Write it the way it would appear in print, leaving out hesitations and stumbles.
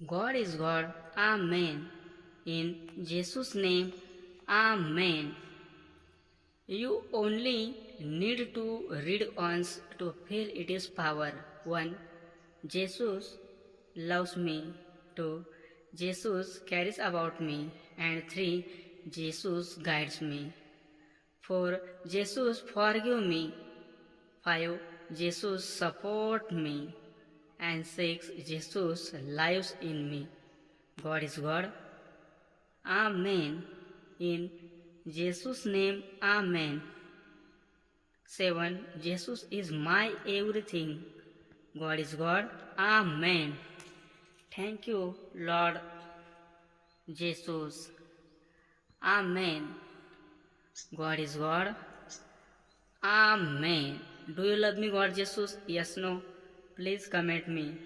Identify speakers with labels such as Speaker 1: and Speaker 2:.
Speaker 1: God is God. Amen. In Jesus' name, Amen. You only need to read once to feel its power. 1. Jesus loves me. 2. Jesus cares about me. And 3. Jesus guides me. 4. Jesus forgive me. 5. Jesus support me. And 6. Jesus lives in me. God is God. Amen. In Jesus' name, Amen. 7. Jesus is my everything. God is God. Amen. Thank you, Lord Jesus. Amen. God is God. Amen. Do you love me, God Jesus? Yes, no? Please comment me.